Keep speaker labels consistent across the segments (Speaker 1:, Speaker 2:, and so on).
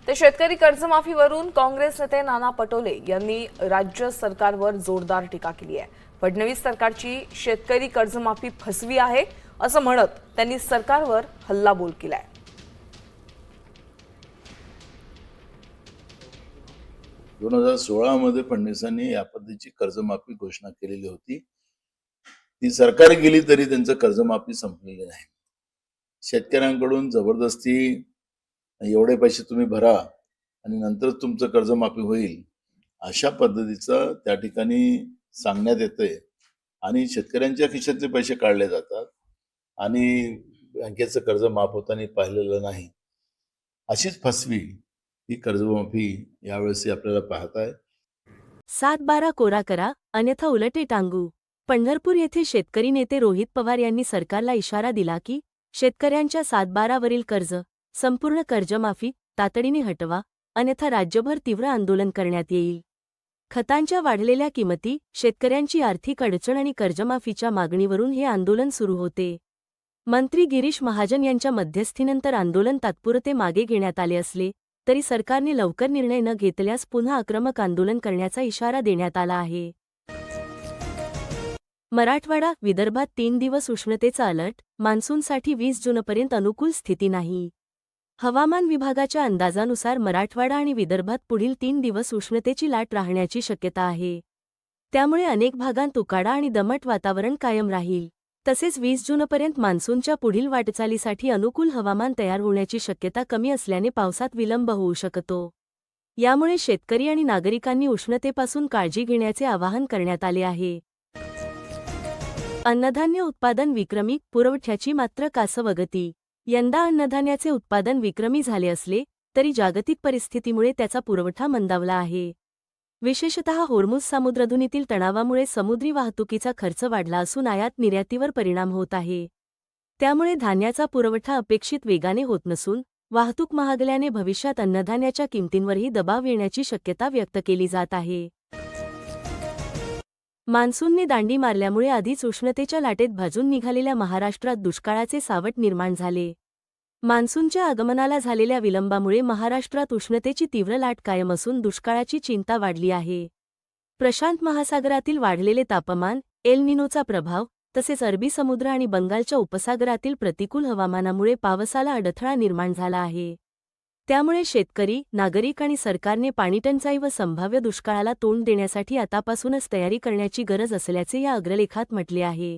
Speaker 1: तर शेतकरी कर्जमाफीवरून काँग्रेस नेते नाना पटोले यांनी राज्य सरकारवर जोरदार टीका केली आहे। फडणवीस सरकारची शेतकरी कर्जमाफी फसवी आहे असं म्हणत त्यांनी सरकारवर हल्लाबोल केलाय।
Speaker 2: 2016 मध्ये फडणवीसांनी या पद्धतीची कर्जमाफी घोषणा केलेली होती। ती सरकार गेली तरी त्यांचं कर्जमाफी संपलेली नाही। शेतकऱ्यांकडून जबरदस्ती एवढे पैसे तुम्ही भरा आणि नंतर तुमचं कर्जमाफी होईल अशा पद्धतीचं त्या ठिकाणी सांगण्यात येतंय आणि शेतकऱ्यांच्या खिशातले पैसे काढले जातात आणि बँकेचं कर्ज माफ होताना पाहिलेलं नाही। अशीच फसवी ही कर्जमाफी यावेळेस आपल्याला पाहता आहे।
Speaker 3: 7-12 कोरा करा अन्यथा उलटे टांगू। पंढरपूर येथे शेतकरी नेते रोहित पवार यांनी सरकारला इशारा दिला की शेतकऱ्यांच्या 7-12 वरील कर्ज संपूर्ण कर्जमाफी तातडीने हटवा अन्यथा राज्यभर तीव्र आंदोलन करण्यात येईल। खतांच्या वाढलेल्या किमती, शेतकऱ्यांची आर्थिक अडचण आणि कर्जमाफीच्या मागणीवरून हे आंदोलन सुरू होते। मंत्री गिरीश महाजन यांच्या मध्यस्थीनंतर आंदोलन तात्पुरते मागे घेण्यात आले असले तरी सरकारने लवकर निर्णय न घेतल्यास पुन्हा आक्रमक आंदोलन करण्याचा इशारा देण्यात आला आहे। मराठवाडा, विदर्भात 3 दिवस उष्णतेचा अलर्ट, मान्सूनसाठी 20 जूनपर्यंत अनुकूल स्थिती नाही। हवामान विभागाच्या अंदाजानुसार मराठवाडा आणि विदर्भात पुढील 3 दिवस उष्णतेची लाट राहण्याची शक्यता आहे। त्यामुळे अनेक भागांत उकाडा आणि दमट वातावरण कायम राहील। तसेच 20 जूनपर्यंत मान्सूनच्या पुढील वाटचालीसाठी अनुकूल हवामान तयार होण्याची शक्यता कमी असल्याने पावसात विलंब होऊ शकतो। यामुळे शेतकरी आणि नागरिकांनी उष्णतेपासून काळजी घेण्याचे आवाहन करण्यात आले आहे। अन्नधान्य उत्पादन विक्रमी, पुरवठ्याची मात्र कासवगती। यंदा अन्नधान्याचे उत्पादन विक्रमी झाले असले तरी जागतिक परिस्थितीमुळे त्याचा पुरवठा मंदावला आहे। विशेषतः होर्मुझ समुद्रधुनीतील तणावामुळे समुद्री वाहतुकीचा खर्च वाढला असून आयात निर्यातीवर परिणाम होत आहे। त्यामुळे धान्याचा पुरवठा अपेक्षित वेगाने होत नसून वाहतूक महागल्याने भविष्यात अन्नधान्याच्या किमतींवरही दबाव येण्याची शक्यता व्यक्त केली जात आहे। मान्सूनने दांडी मारल्यामुळे आधीच उष्णतेच्या लाटेत भाजून निघालेल्या महाराष्ट्रात दुष्काळाचे सावट निर्माण झाले। मान्सूनच्या आगमनाला झालेल्या विलंबामुळे महाराष्ट्रात उष्णतेची तीव्र लाट कायम असून दुष्काळाची चिंता वाढली आहे। प्रशांत महासागरातील वाढलेले तापमान, एल निनोचा प्रभाव तसेच अरबी समुद्र आणि बंगालच्या उपसागरातील प्रतिकूल हवामानामुळे पावसाला अडथळा निर्माण झाला आहे। त्यामुळे शेतकरी, नागरिक आणि सरकारने पाणीटंचाई व संभाव्य दुष्काळाला तोंड देण्यासाठी आतापासूनच तयारी करण्याची गरज असल्याचे या अग्रलेखात म्हटले आहे।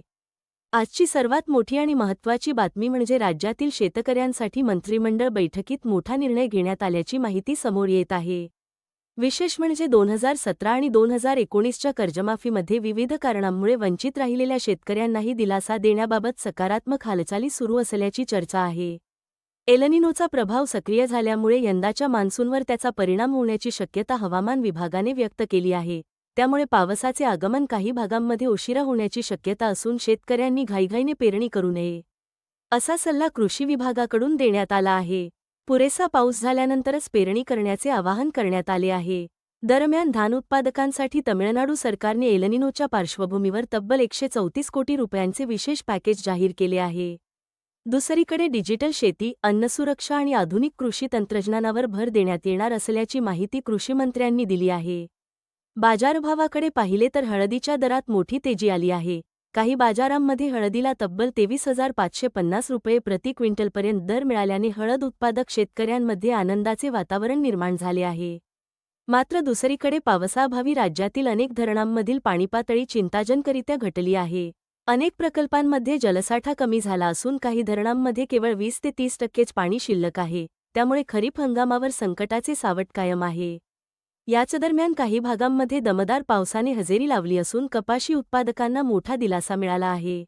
Speaker 3: आजची सर्वात मोठी आणि महत्त्वाची बातमी म्हणजे राज्यातील शेतकऱ्यांसाठी मंत्रिमंडळ बैठकीत मोठा निर्णय घेण्यात आल्याची माहिती समोर येत आहे। विशेष म्हणजे 2017 आणि 2019च्या कर्जमाफीमध्ये विविध कारणांमुळे वंचित राहिलेल्या शेतकऱ्यांनाही दिलासा देण्याबाबत सकारात्मक हालचाली सुरू असल्याची चर्चा आहे। एल निनोचा प्रभाव सक्रिय झाल्यामुळे यंदाच्या मान्सूनवर त्याचा परिणाम होण्याची शक्यता हवामान विभागाने व्यक्त केली आहे। त्यामुळे पावसाचे आगमन काही भागांमध्ये उशिरा होण्याची शक्यता असून शेतकऱ्यांनी घाईघाईने पेरणी करू नये असा सल्ला कृषी विभागाकडून देण्यात आला आहे। पुरेसा पाऊस झाल्यानंतरच पेरणी करण्याचे आवाहन करण्यात आले आहे। दरम्यान धान उत्पादकांसाठी तमिळनाडू सरकारने एल निनोच्या पार्श्वभूमीवर तब्बल 134 कोटी रुपयांचे विशेष पॅकेज जाहीर केले आहे। दुसरीकडे डिजिटल शेती, अन्नसुरक्षा आणि आधुनिक कृषी तंत्रज्ञानावर भर देण्यात येणार असल्याची माहिती कृषीमंत्र्यांनी दिली आहे। बाजारभावाकडे पाहिले तर हळदीच्या दरात मोठी तेजी आली आहे। काही बाजारांमध्ये हळदीला तब्बल 23,550 रुपये प्रति क्विंटलपर्यंत दर मिळाल्याने हळद उत्पादक शेतकऱ्यांमध्ये आनंदाचे वातावरण निर्माण झाले आहे। मात्र दुसरीकडे पावसाअभावी राज्यातील अनेक धरणांमधील पाणीपातळी चिंताजनकरित्या घटली आहे। अनेक प्रकल्पांमध्ये जलसाठा कमी झाला असून काही धरणांमध्ये केवळ 20 ते 30% पाणी शिल्लक आहे। त्यामुळे खरीप हंगामावर संकटाचे सावट कायम आहे। याच दरम्यान काही भागांमध्ये दमदार पावसाने हजेरी लावली असून कपाशी उत्पादकांना मोठा दिलासा मिळाला आहे।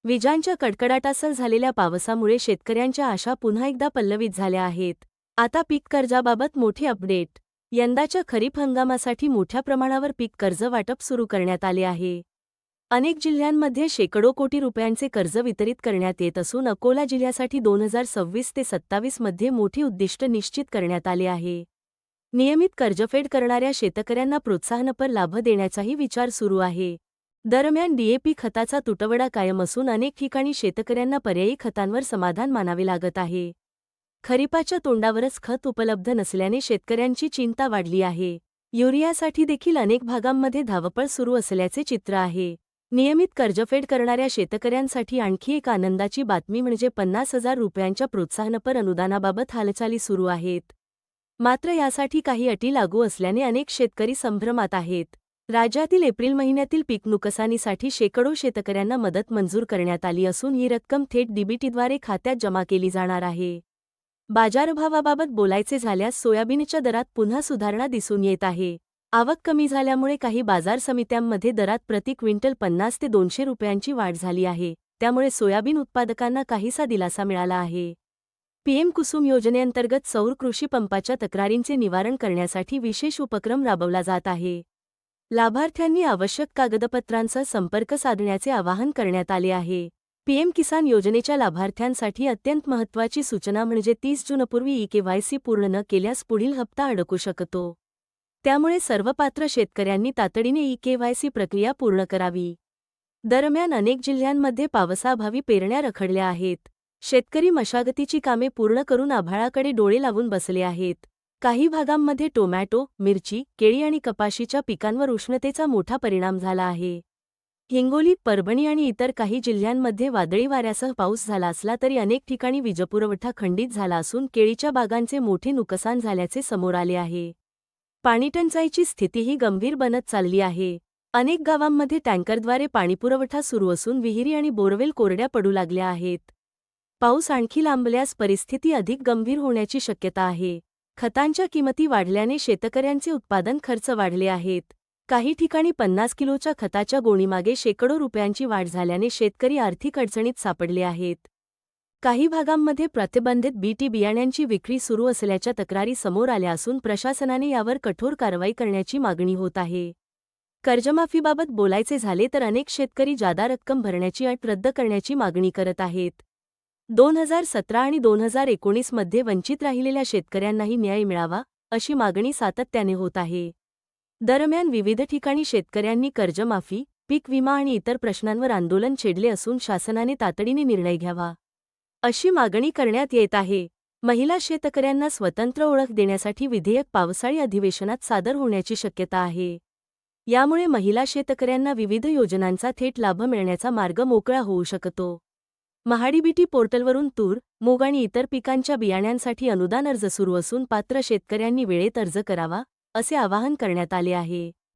Speaker 3: विजांच्या कडकडाटासह झालेल्या पावसामुळे शेतकऱ्यांच्या आशा पुन्हा एकदा पल्लवित झाल्या आहेत। आता पीक कर्जाबाबत मोठी अपडेट। यंदाच्या खरीप हंगामासाठी मोठ्या प्रमाणावर पीक कर्ज वाटप सुरू करण्यात आले आहे। अनेक जिल्ह्यांमध्ये शेकडो कोटी रुपयांचे कर्ज वितरित करण्यात येत असून अकोला जिल्ह्यासाठी 2026 ते 27 मध्ये मोठी उद्दिष्ट निश्चित करण्यात आले आहे। नियमित कर्जफेड करणाऱ्या शेतकऱ्यांना प्रोत्साहनपर लाभ देण्याचाही विचार सुरू आहे। दरम्यान डीएपी खताचा तुटवडा कायम असून अनेक ठिकाणी शेतकऱ्यांना पर्यायी खतांवर समाधान मानावे लागत आहे। खरीपाच्या तोंडावरच खत उपलब्ध नसल्याने शेतकऱ्यांची चिंता वाढली आहे. युरियासाठी देखील अनेक भागांमध्ये धावपळ सुरू असल्याचे चित्र आहे. नियमित कर्जफेड करणाऱ्या शेतकऱ्यांसाठी आणखी एक आनंदाची बातमी म्हणजे 50,000 रुपयांच्या प्रोत्साहनपर अनुदानाबाबत हालचाली सुरू आहेत. मात्र यासाठी काही अटी लागू असल्याने अनेक शेतकरी संभ्रमात आहेत. राज्यातील एप्रिल महिन्यातील पीक नुकसानीसाठी शेकडो शेतकऱ्यांना मदत मंजूर करण्यात आली असून ही रक्कम थेट डीबीटीद्वारे खात्यात जमा केली जाणार आहे. बाजारभावाबाबत बोलायचे झाल्यास सोयाबीनच्या दरात पुन्हा सुधारणा दिसून येत आहे. आवक कमी झाल्यामुळे काही बाजार समित्यांमध्ये दरात प्रति क्विंटल 50 ते 200 रुपयांची वाढ झाली आहे. त्यामुळे सोयाबीन उत्पादकांना काहीसा दिलासा मिळाला आहे. पीएम कुसुम योजनेअंतर्गत सौर कृषी पंपाच्या तक्रारींचे निवारण करण्यासाठी विशेष उपक्रम राबवला जात आहे. लाभार्थ्यांनी आवश्यक कागदपत्रांसह संपर्क साधण्याचे आवाहन करण्यात आले आहे. पीएम किसान योजनेच्या लाभार्थ्यांसाठी अत्यंत महत्त्वाची सूचना म्हणजे 30 जूनपूर्वी ई-केवायसी पूर्ण न केल्यास पुढील हप्ता अडकू शकतो. त्यामुळे सर्व पात्र शेतकऱ्यांनी तातडीने ई-केवायसी प्रक्रिया पूर्ण करावी. दरम्यान अनेक जिल्ह्यांमध्ये पावसाअभावी पेरण्या रखडल्या आहेत. शेतकरी मशागतीची कामे पूर्ण करून आभाळाकडे डोळे लावून बसले आहेत. काही भागांमध्ये टोमॅटो, मिरची, केळी आणि कपाशीच्या पिकांवर उष्णतेचा मोठा परिणाम झाला आहे. हिंगोली, परभणी आणि इतर काही जिल्ह्यांमध्ये वादळी वाऱ्यासह पाऊस झाला असला तरी अनेक ठिकाणी वीजपुरवठा खंडित झाला असून केळीच्या बागांचे मोठे नुकसान झाल्याचे समोर आले आहे. पाणीटंचाईची स्थितीही गंभीर बनत चालली आहे. अनेक गावांमध्ये टँकरद्वारे पाणीपुरवठा सुरू असून विहिरी आणि बोरवेल कोरड्या पडू लागल्या आहेत. पाऊस आणखी लांबल्यास परिस्थिती अधिक गंभीर होण्याची शक्यता आहे. खतांच्या किमती वाढल्याने शेतकऱ्यांचे उत्पादन खर्च वाढले आहेत. काही ठिकाणी 50 किलोच्या खताच्या गोणीमागे शेकडो रुपयांची वाढ झाल्याने शेतकरी आर्थिक अडचणीत सापडले आहेत. काही भागांमध्ये प्रतिबंधित बीटी बियाण्यांची विक्री सुरू असल्याच्या तक्रारी समोर आल्या असून प्रशासनाने यावर कठोर कारवाई करण्याची मागणी होत आहे. कर्जमाफीबाबत बोलायचे झाले तर अनेक शेतकरी जादा रक्कम भरण्याची अट रद्द करण्याची मागणी करत आहेत. 2017 आणि 2019 मध्ये वंचित राहिलेल्या शेतकऱ्यांनाही न्याय मिळावा अशी मागणी सातत्याने होत आहे. दरम्यान विविध ठिकाणी शेतकऱ्यांनी कर्जमाफी, पीक विमा आणि इतर प्रश्नांवर आंदोलन छेडले असून शासनाने तातडीने निर्णय घ्यावा अशी मागणी करण्यात येत आहे. महिला शेतकऱ्यांना स्वतंत्र ओळख देण्यासाठी विधेयक पावसाळी अधिवेशनात सादर होण्याची शक्यता आहे. यामुळे महिला शेतकऱ्यांना विविध योजनांचा थेट लाभ मिळण्याचा मार्ग मोकळा होऊ शकतो. महाडीबीटी पोर्टलवरून तूर, मूग आणि इतर पिकांच्या बियाण्यांसाठी अनुदान अर्ज सुरू असून पात्र शेतकऱ्यांनी वेळेत अर्ज करावा असे आवाहन करण्यात आले आहे.